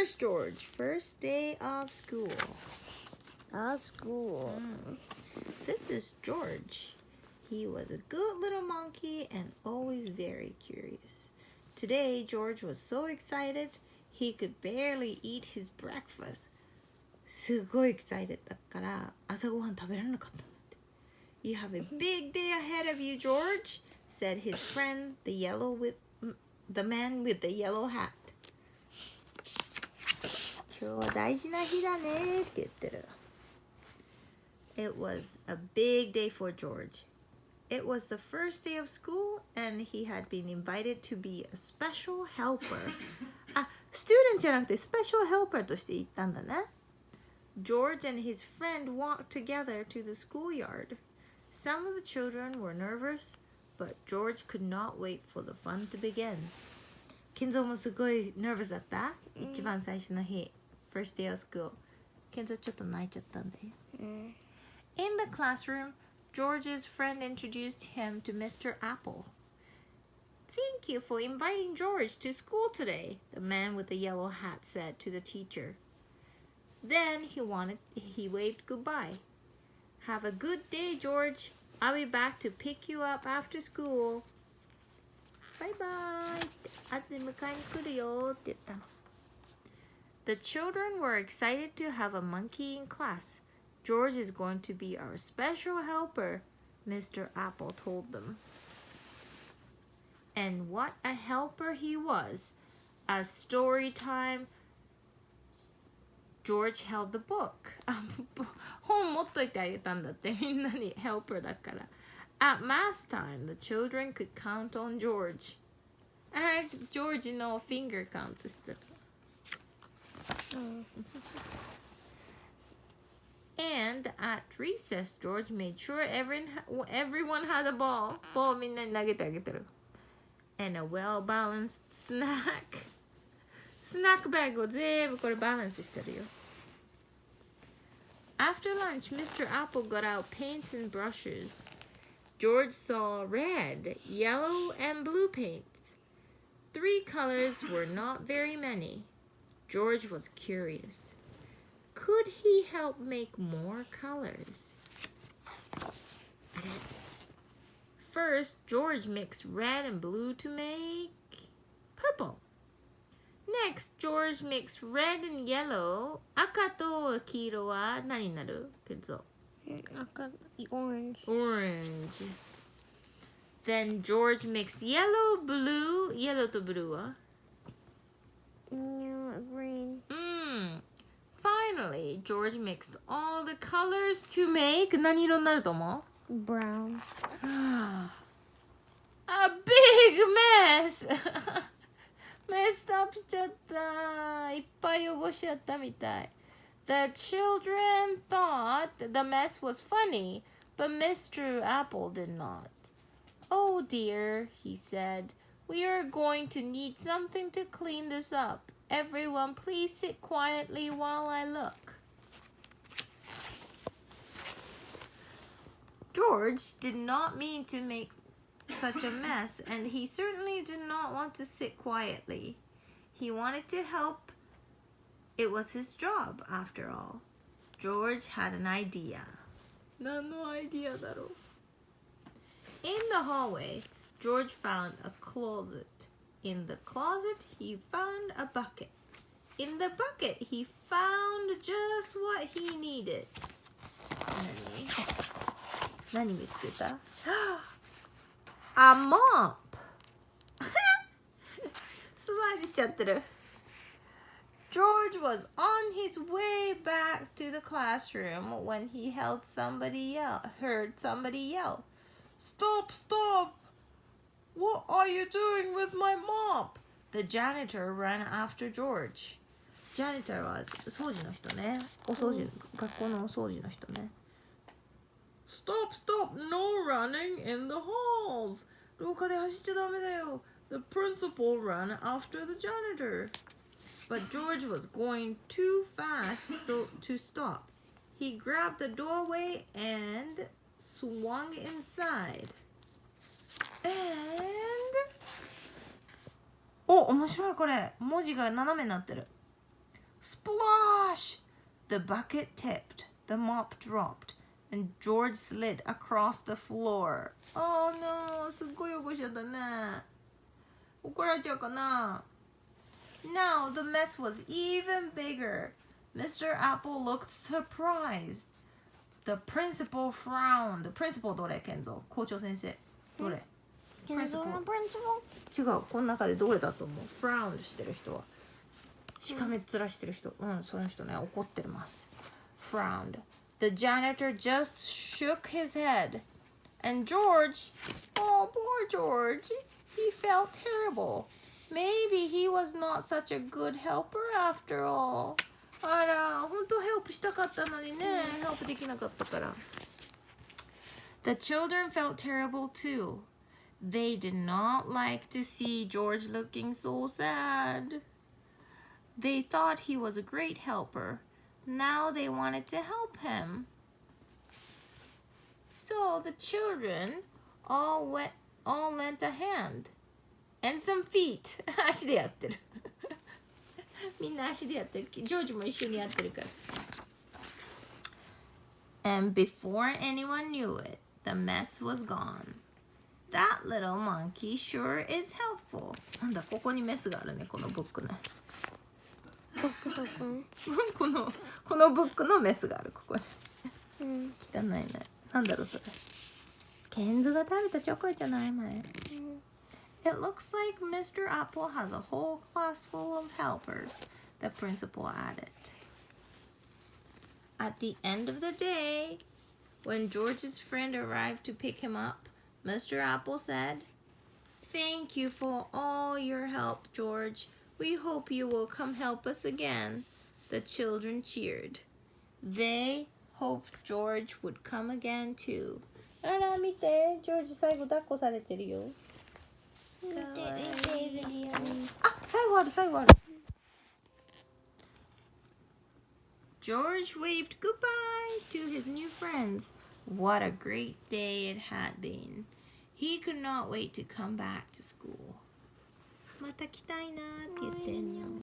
Curious George, first day of school. This is George. He was a good little monkey and always very curious. Today, George was so excited he could barely eat his breakfast. すごい excited だから朝ごはん食べられなかったんだって。You have a big day ahead of you, George, said his friend, the man with the yellow hat. 今日は大事な日だねって言ってる。It was a big day for George. It was the first day of school and he had been invited to be a special helper. あ、student じゃなくて special helper として行ったんだね。George and his friend walked together to the schoolyard. Some of the children were nervous, but George could not wait for the fun to begin. ケンゾーもすごい nervous だった？一番最初の日。First day of school. ケンゾーちょっと泣いちゃったんだよ。In the classroom, George's friend introduced him to Mr. Apple. Thank you for inviting George to school today, the man with the yellow hat said to the teacher. Then he waved goodbye. Have a good day, George. I'll be back to pick you up after school. Bye bye. 後で迎えに来るよって言ったの。The children were excited to have a monkey in class. George is going to be our special helper, Mr. Apple told them. And what a helper he was. As story time, George held the book. 本持っといてあげたんだってみんなに helper だから。At math time, the children could count on George. あ、George の finger count してた。And at recess, George made sure everyone had a ball. ボールみんなに投げてあげてる。And a well-balanced snack. スナックバッグを全部これバランスしてるよ。After lunch, Mr. Apple got out paints and brushes. George saw red, yellow, and blue paints. 3 colors were not very many. George was curious. Could he help make more colors? First, George mixed red and blue to make purple.Next, George mixed red and yellow. 赤と黄色は何になる？ケンゾー。赤、orange. Orange. Then George mixed yellow, blue. Yellow と blue は？ Green. Finally, George mixed all the colors to make 何色になると思う？ Brown. A big mess! Messed up しちゃった。いっぱい汚しちゃったみたい。The children thought the mess was funny, but Mr. Apple did not. Oh dear, he said. We are going to need something to clean this up. Everyone, please sit quietly while I look. George did not mean to make such a mess, and he certainly did not want to sit quietly. He wanted to help. It was his job, after all. George had an idea. 何のアイディアだろう? In the hallway, George found a closet. In the closet, he found a bucket. In the bucket, he found just what he needed. 何見つけた? A mop! スライドしちゃってる。George was on his way back to the classroom when he heard somebody yell, Stop, stop! What are you doing with my mop? The janitor ran after George. Janitor は掃除の人ね。お掃除、学校のお掃除の人ね。Stop, stop, no running in the halls. 廊下で走っちゃダメだよ。The principal ran after the janitor. But George was going too fast to stop. He grabbed the doorway and swung inside. And... お、面白いこれ。文字が斜めになってる。Splash! The bucket tipped, the mop dropped, and George slid across the floor. Oh no! すっごい汚しちゃったね。怒られちゃうかな。Now the mess was even bigger. Mr. Apple looked surprised. The principal frowned. Principal どれケンゾ校長先生どれPrincipal? 違うこの中でどれだと思う Frown してる人はしかめっ面してる人その人ね怒ってます Frowned. The janitor just shook his head. And George, oh poor George, he felt terrible. Maybe he was not such a good helper after all. あら、本当ヘルプしたかったのにね、ヘルプできなかったから。The children felt terrible too. They did not like to see George looking so sad. They thought he was a great helper. Now they wanted to help him. So the children all lent a hand. And some feet. 足でやってる。みんな足でやってる。ジョージも一緒にやってるから。And before anyone knew it, the mess was gone. That little monkey sure is helpful. なんだ、ここにメスがあるね、このブックね。このブックのメスがある、ここに。汚いね。なんだろう、それ。ケンズが食べたチョコじゃない前。It looks like Mr. Apple has a whole class full of helpers, the principal added. At the end of the day, when George's friend arrived to pick him up, Mr. Apple said, "Thank you for all your help, George. We hope you will come help us again." The children cheered. They hoped George would come again too. あら、見て、ジョージ最後抱っこされてるよ。あ、最後ある。George waved goodbye to his new friends. What a great day it had been. He could not wait to come back to school. また来たいなって言ってんの。